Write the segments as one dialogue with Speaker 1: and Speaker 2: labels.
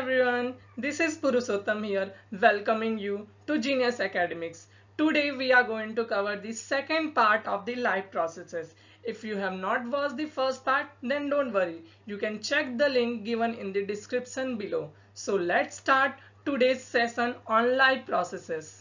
Speaker 1: everyone, this is Purushottam here, welcoming you to Genius Academics. Today we are going to cover the second part of the life processes. If you have not watched the first part, then don't worry, you can check the link given in the description below. So let's start today's session on life processes.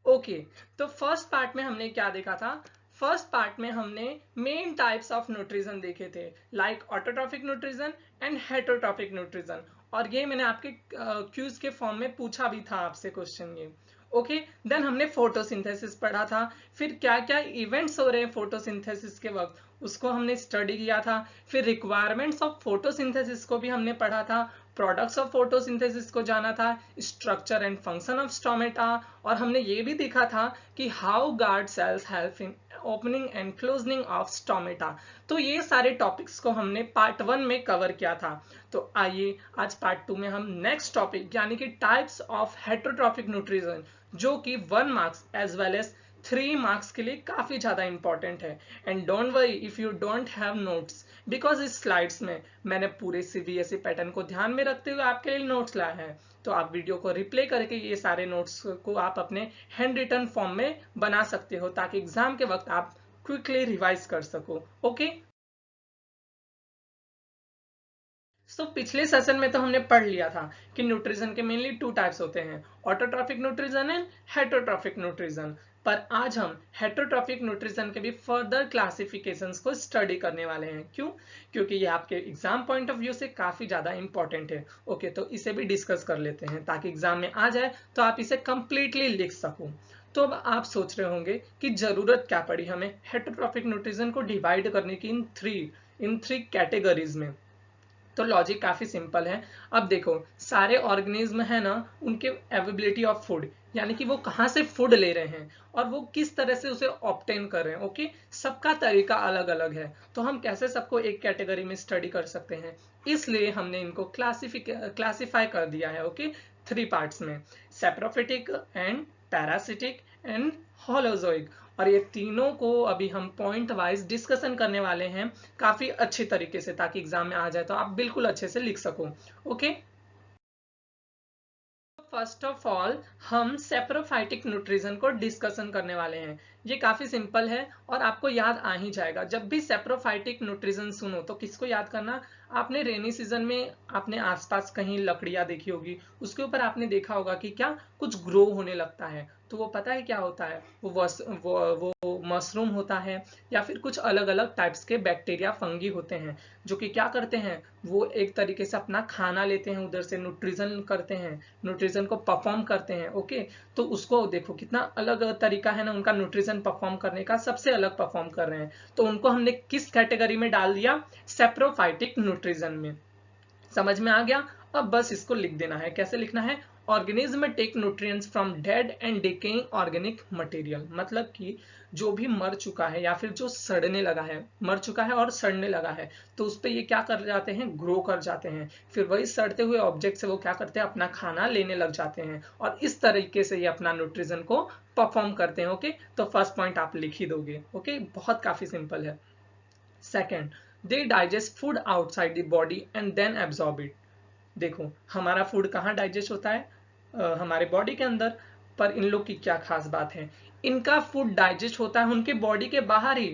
Speaker 1: Okay तो first part में हमने क्या देखा था। First part में हमने main types of nutrition देखे थे, like autotrophic nutrition and heterotrophic nutrition, और ये मैंने आपके क्यूज के फॉर्म में पूछा भी था आपसे क्वेश्चन ये। ओके देन हमने फोटोसिंथेसिस पढ़ा था, फिर क्या क्या इवेंट्स हो रहे हैं फोटोसिंथेसिस के वक्त उसको हमने स्टडी किया था। फिर रिक्वायरमेंट्स ऑफ फोटोसिंथेसिस को भी हमने पढ़ा था, प्रोडक्ट्स ऑफ फोटोसिंथेसिस को जाना था, structure and function of stomata, और हमने ये भी देखा था कि how guard cells help in opening and closing of stomata. तो ये सारे टॉपिक्स को हमने पार्ट 1 में कवर किया था। तो आइए आज पार्ट 2 में हम नेक्स्ट टॉपिक यानी कि टाइप्स ऑफ हेटरोट्रॉफिक न्यूट्रिशन, जो कि 1 marks as well as 3 marks के लिए काफी ज्यादा इंपॉर्टेंट है। And don't worry if you don't have notes, because इस स्लाइड्स में मैंने पूरे सीबीएसई पैटर्न को ध्यान में रखते हुए आपके लिए नोट्स लाए हैं। तो आप वीडियो को रिप्ले करके ये सारे नोट्स को आप अपने हैंड रिटन फॉर्म में बना सकते हो, ताकि एग्जाम के वक्त आप क्विकली रिवाइज कर सको। ओके सो पिछले सेशन में तो हमने पढ़ लिया था कि न्यूट्रिशन के मेनली 2 टाइप्स होते हैं, autotrophic nutrition and heterotrophic nutrition. पर आज हम हेटरोट्रॉफिक न्यूट्रिशन के भी फर्दर क्लासिफिकेशंस को स्टडी करने वाले हैं। क्यों? क्योंकि ये आपके एग्जाम पॉइंट ऑफ व्यू से काफी ज्यादा इंपॉर्टेंट है। ओके तो इसे भी डिस्कस कर लेते हैं ताकि एग्जाम में आ जाए तो आप इसे कंप्लीटली लिख सको। तो अब आप सोच रहे होंगे कि जरूरत क्या पड़ी हमें हेटरोट्रॉफिक न्यूट्रिशन को डिवाइड करने की इन थ्री कैटेगरीज में। तो लॉजिक काफी सिंपल है। अब देखो सारे ऑर्गेनिज्म है ना, उनके अवेबिलिटी ऑफ फूड यानी कि वो कहाँ से फूड ले रहे हैं और वो किस तरह से उसे ऑब्टेन कर रहे हैं। ओके सबका तरीका अलग अलग है, तो हम कैसे सबको एक कैटेगरी में स्टडी कर सकते हैं, इसलिए हमने इनको क्लासिफाई कर दिया है। ओके 3 पार्ट्स में, saprophytic and parasitic and holozoic, और ये तीनों को अभी हम पॉइंट वाइज डिस्कशन करने वाले हैं काफी अच्छे तरीके से, ताकि एग्जाम में आ जाए तो आप बिल्कुल अच्छे से लिख सको। ओके फर्स्ट ऑफ ऑल हम सेप्रोफाइटिक न्यूट्रिशन को डिस्कशन करने वाले हैं। ये काफी सिंपल है और आपको याद आ ही जाएगा। जब भी सेप्रोफाइटिक न्यूट्रिशन सुनो तो किसको याद करना, आपने रेनी सीजन में आपने आसपास कहीं लकड़ियां देखी होगी, उसके ऊपर आपने देखा होगा कि क्या कुछ ग्रो होने लगता है। तो वो पता है क्या होता है, वो मशरूम होता है या फिर कुछ अलग अलग टाइप्स के बैक्टीरिया फंगी होते हैं, जो कि क्या करते हैं, वो एक तरीके से अपना खाना लेते हैं, उधर से न्यूट्रिशन करते हैं, न्यूट्रिशन को परफॉर्म करते हैं। ओके तो उसको देखो कितना अलग तरीका है ना उनका न्यूट्रिशन परफॉर्म करने का, सबसे अलग परफॉर्म कर रहे हैं। तो उनको हमने किस कैटेगरी में डाल दिया, सेप्रोफाइटिक न्यूट्रिशन में। समझ में आ गया? अब बस इसको लिख देना है। कैसे लिखना है, organism take nutrients from dead and decaying organic material, मतलब कि जो भी मर चुका है या फिर जो सड़ने लगा है, मर चुका है और सड़ने लगा है, तो उस पर ये क्या कर जाते हैं, ग्रो कर जाते हैं। फिर वही सड़ते हुए ऑब्जेक्ट से वो क्या करते हैं, अपना खाना लेने लग जाते हैं, और इस तरीके से ये अपना न्यूट्रिशन को परफॉर्म करते हैं। ओके तो फर्स्ट पॉइंट आप लिख ही दोगे। ओके बहुत काफी सिंपल है। Second, they digest food outside the body and then absorb it. देखो हमारा फूड कहाँ डाइजेस्ट होता है, हमारे बॉडी के अंदर। पर इन लोग की क्या खास बात है, इनका फूड डाइजेस्ट होता है उनके बॉडी के बाहर ही।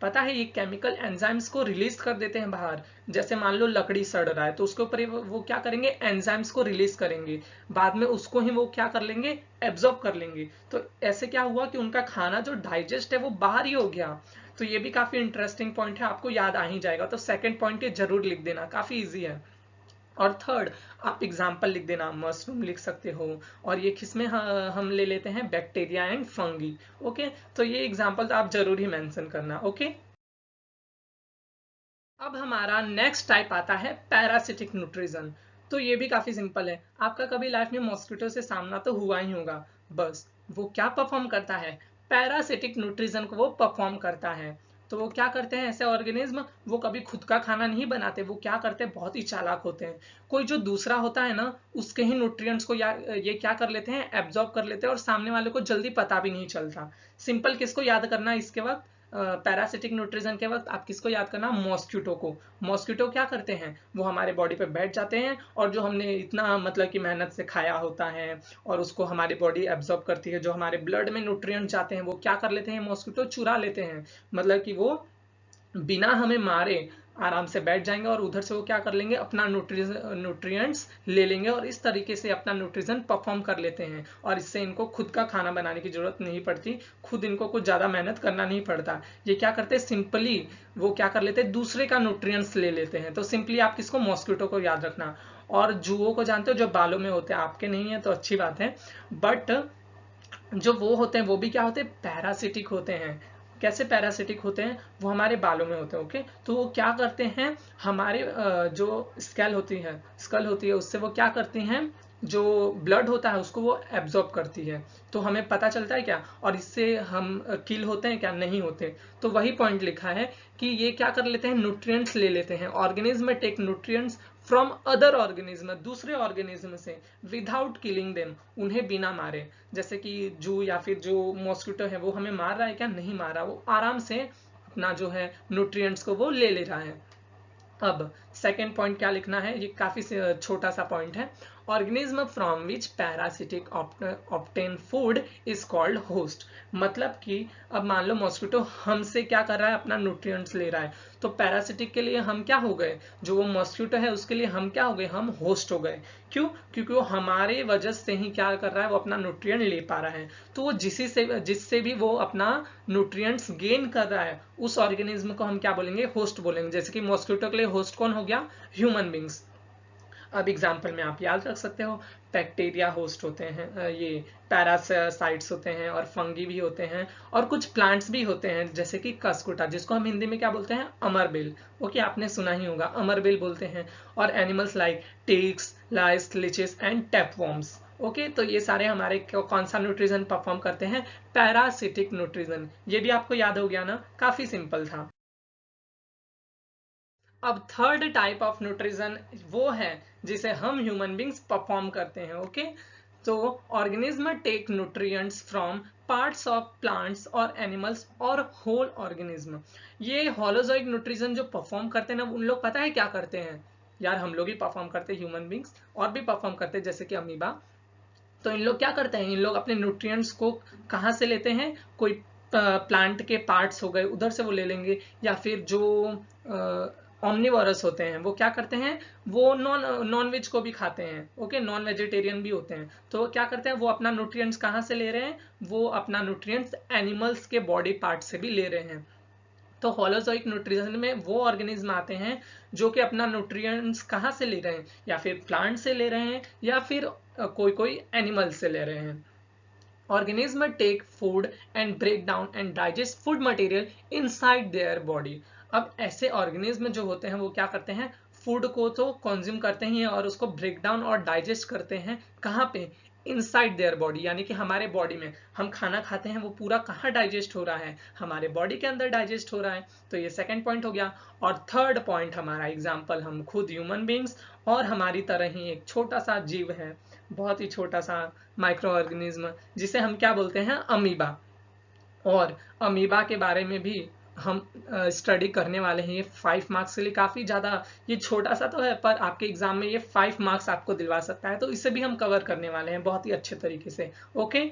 Speaker 1: पता है ये केमिकल एंजाइम्स को रिलीज कर देते हैं बाहर। जैसे मान लो लकड़ी सड़ रहा है तो उसके ऊपर वो क्या करेंगे, एंजाइम्स को रिलीज करेंगे, बाद में उसको ही वो क्या कर लेंगे, एब्जॉर्ब कर लेंगे। तो ऐसे क्या हुआ कि उनका खाना जो डाइजेस्ट है वो बाहर ही हो गया। तो ये भी काफी इंटरेस्टिंग पॉइंट है, आपको याद आ ही जाएगा। तो सेकंड पॉइंट ये जरूर लिख देना, काफी इजी है। और थर्ड आप एग्जाम्पल लिख देना, मशरूम लिख सकते हो, और ये किसमें हम ले लेते हैं, बैक्टीरिया एंड फंगी। ओके तो ये एग्जाम्पल आप जरूर ही मेंशन करना। ओके अब हमारा नेक्स्ट टाइप आता है पैरासिटिक न्यूट्रिशन। तो ये भी काफी सिंपल है। आपका कभी लाइफ में मॉस्किटो से सामना तो हुआ ही होगा। बस वो क्या परफॉर्म करता है, पैरासिटिक न्यूट्रिशन को वो परफॉर्म करता है। तो वो क्या करते हैं, ऐसे ऑर्गेनिज्म वो कभी खुद का खाना नहीं बनाते, वो क्या करते हैं, बहुत ही चालाक होते हैं। कोई जो दूसरा होता है ना, उसके ही न्यूट्रिएंट्स को ये क्या कर लेते हैं, एब्जॉर्ब कर लेते हैं, और सामने वाले को जल्दी पता भी नहीं चलता। सिंपल किसको याद करना है इसके वक्त, पैरासिटिक न्यूट्रिशन के वक्त आप किसको याद करना, मॉस्किटो को। मॉस्किटो क्या करते हैं, वो हमारे बॉडी पे बैठ जाते हैं और जो हमने इतना मतलब कि मेहनत से खाया होता है और उसको हमारी बॉडी एब्जॉर्ब करती है, जो हमारे ब्लड में न्यूट्रिएंट जाते हैं वो क्या कर लेते हैं, मॉस्किटो चुरा लेते हैं। मतलब कि वो बिना हमें मारे आराम से बैठ जाएंगे और उधर से वो क्या कर लेंगे, अपना न्यूट्रिएंट्स ले लेंगे और इस तरीके से अपना न्यूट्रिशन परफॉर्म कर लेते हैं और इससे इनको खुद का खाना बनाने की जरूरत नहीं पड़ती, खुद इनको कुछ ज्यादा मेहनत करना नहीं पड़ता। ये क्या करते हैं, सिंपली वो क्या कर लेते हैं, दूसरे का न्यूट्रिएंट्स ले लेते हैं। तो सिंपली आप किसको, मॉस्किटो को याद रखना। और जुओं को जानते हो, जो बालों में होते हैं, आपके नहीं है तो अच्छी बात है, बट जो वो होते हैं वो भी क्या होते हैं, पैरासिटिक होते हैं। कैसे पैरासिटिक होते हैं, वो हमारे बालों में होते हैं। ओके, तो वो क्या करते हैं, हमारे जो स्कल होती है उससे वो क्या करती हैं, जो ब्लड होता है उसको वो एब्जॉर्ब करती है। तो हमें पता चलता है क्या, और इससे हम किल होते हैं क्या, नहीं होते। तो वही पॉइंट लिखा है कि ये क्या कर लेते हैं, न्यूट्रिएंट्स ले लेते हैं। Organism take nutrients from other organism, दूसरे ऑर्गेनिज्म से, विदाउट किलिंग देम, उन्हें बिना मारे। जैसे कि जू या फिर जो मॉस्किटो है वो हमें मार रहा है क्या, नहीं मार रहा, वो आराम से अपना जो है न्यूट्रिएंट्स को वो ले रहा है। अब सेकेंड पॉइंट क्या लिखना है, ये काफी छोटा सा पॉइंट है। Organism from which parasitic obtain food is called host. मतलब कि अब मान लो मॉस्किटो हमसे क्या कर रहा है, अपना न्यूट्रिएंट्स ले रहा है, तो पैरासिटिक के लिए हम क्या हो गए, जो वो मॉस्किटो है उसके लिए हम क्या हो गए, हम होस्ट हो गए। क्यों, क्योंकि वो हमारे वजह से ही क्या कर रहा है, वो अपना न्यूट्रिएंट ले पा रहा है। तो वो जिससे भी वो अपना न्यूट्रिएंट्स गेन कर रहा है, उस ऑर्गेनिज्म को हम क्या बोलेंगे, होस्ट बोलेंगे। जैसे कि मॉस्किटो के लिए होस्ट कौन हो गया, ह्यूमन बींग्स। अब एग्जाम्पल में आप याद रख सकते हो, बैक्टीरिया होस्ट होते हैं, ये पैरासाइट्स होते हैं, और फंगी भी होते हैं, और कुछ प्लांट्स भी होते हैं जैसे कि कसकुटा, जिसको हम हिंदी में क्या बोलते हैं, अमरबेल। ओके, आपने सुना ही होगा, अमरबेल बोलते हैं। और animals like ticks, lice, leeches and tapeworms. Okay, तो ये सारे हमारे कौन सा न्यूट्रिशन परफॉर्म करते हैं, पैरासिटिक न्यूट्रिशन। ये भी आपको याद हो गया ना, काफी सिंपल था। अब थर्ड टाइप ऑफ न्यूट्रिशन वो है जिसे हम ह्यूमन बींग्स परफॉर्म करते हैं। ओके, तो organism take nutrients from parts of plants और एनिमल्स और होल ऑर्गेनिज्म। ये होलोजोइक न्यूट्रिशन जो परफॉर्म करते हैं ना, उन लोग पता है क्या करते हैं यार, हम लोग ही परफॉर्म करते हैं, ह्यूमन बींग्स और भी परफॉर्म करते हैं, जैसे कि अमीबा। तो इन लोग क्या करते हैं, इन लोग अपने न्यूट्रिएंट्स को कहाँ से लेते हैं, कोई प्लांट के पार्ट्स हो गए उधर से वो ले लेंगे, या फिर जो ऑमनिवोरस होते हैं वो क्या करते हैं, वो नॉन वेज को भी खाते हैं। ओके, नॉन वेजिटेरियन भी होते हैं, तो वो क्या करते हैं, वो अपना न्यूट्रिएंट्स कहाँ से ले रहे हैं, वो अपना न्यूट्रिएंट्स एनिमल्स के बॉडी पार्ट से भी ले रहे हैं। तो होलोजोइक न्यूट्रिशन में वो ऑर्गेनिज्म आते हैं जो कि अपना न्यूट्रिएंट्स कहाँ से ले रहे हैं, या फिर प्लांट से ले रहे हैं, या फिर कोई कोई एनिमल से ले रहे हैं। Organism take food and break down and digest food material inside their body। अब ऐसे ऑर्गेनिज्म जो होते हैं वो क्या करते हैं, फूड को तो कंज्यूम करते ही हैं और उसको ब्रेक डाउन और डाइजेस्ट करते हैं, कहाँ पे, इनसाइड देयर बॉडी, यानी कि हमारे बॉडी में हम खाना खाते हैं वो पूरा कहाँ डाइजेस्ट हो रहा है, हमारे बॉडी के अंदर डाइजेस्ट हो रहा है। तो ये सेकंड पॉइंट हो गया। और थर्ड पॉइंट हमारा एग्जाम्पल, हम खुद ह्यूमन बींग्स और हमारी तरह ही एक छोटा सा जीव है, बहुत ही छोटा सा माइक्रो ऑर्गेनिज्म, जिसे हम क्या बोलते हैं, अमीबा। और अमीबा के बारे में भी हम स्टडी करने वाले हैं। ये 5 मार्क्स के लिए काफी ज्यादा, ये छोटा सा तो है पर आपके एग्जाम में ये 5 मार्क्स आपको दिलवा सकता है, तो इसे भी हम कवर करने वाले हैं बहुत ही अच्छे तरीके से। Okay,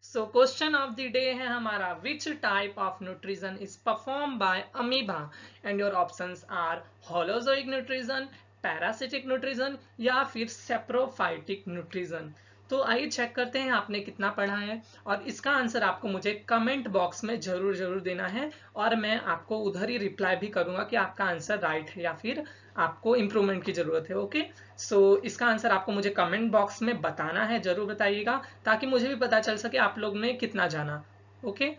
Speaker 1: so question of the day है हमारा, which type of nutrition is perform by amoeba, and your options are holozoic nutrition, parasitic nutrition, या फिर सेप्रोफाइटिक न्यूट्रिशन। तो आइए चेक करते हैं आपने कितना पढ़ा है, और इसका आंसर आपको मुझे कमेंट बॉक्स में जरूर जरूर देना है, और मैं आपको उधर ही रिप्लाई भी करूंगा कि आपका आंसर राइट है या फिर आपको इंप्रूवमेंट की जरूरत है। ओके, सो इसका आंसर आपको मुझे कमेंट बॉक्स में बताना है, जरूर बताइएगा, ताकि मुझे भी पता चल सके आप लोग ने कितना जाना। ओके,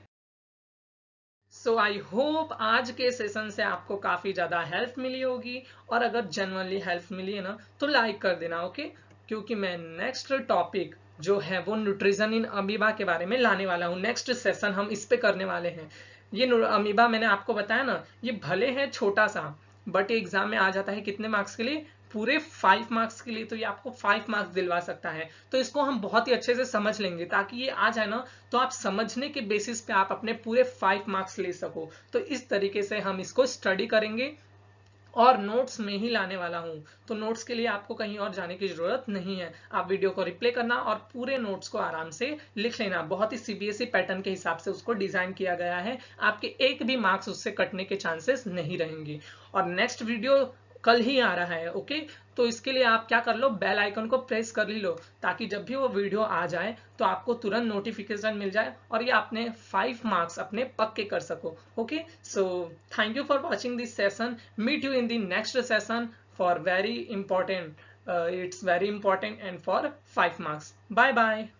Speaker 1: सो आई होप आज के सेशन से आपको काफी ज्यादा हेल्प मिली होगी, और अगर जेन्युइनली हेल्प मिली है ना तो लाइक कर देना। ओके, क्योंकि मैं नेक्स्ट टॉपिक जो है वो न्यूट्रिशन इन अमीबा के बारे में लाने वाला हूँ। नेक्स्ट सेशन हम इस पे करने वाले हैं। ये अमीबा मैंने आपको बताया ना, ये भले है छोटा सा, बट एग्जाम में आ जाता है कितने मार्क्स के लिए, पूरे 5 मार्क्स के लिए तो ये आपको 5 मार्क्स दिलवा सकता है। तो इसको हम बहुत ही अच्छे से समझ लेंगे ताकि ये आ जाए ना, तो आप समझने के बेसिस पे आप अपने पूरे 5 मार्क्स ले सको। तो इस तरीके से हम इसको स्टडी करेंगे और नोट्स में ही लाने वाला हूं। तो नोट्स के लिए आपको कहीं और जाने की जरूरत नहीं है, आप वीडियो को रिप्ले करना और पूरे नोट्स को आराम से लिख लेना। बहुत ही सीबीएसई पैटर्न के हिसाब से उसको डिजाइन किया गया है, आपके एक भी मार्क्स उससे कटने के चांसेस नहीं रहेंगे। और नेक्स्ट वीडियो कल ही आ रहा है, ओके। तो इसके लिए आप क्या कर लो, बेल आइकन को प्रेस कर लो, ताकि जब भी वो वीडियो आ जाए तो आपको तुरंत नोटिफिकेशन मिल जाए और ये आपने 5 मार्क्स अपने पक्के कर सको, okay. So thank you for watching this session, meet you in the next session for very important, it's very important and for 5 marks. Bye bye.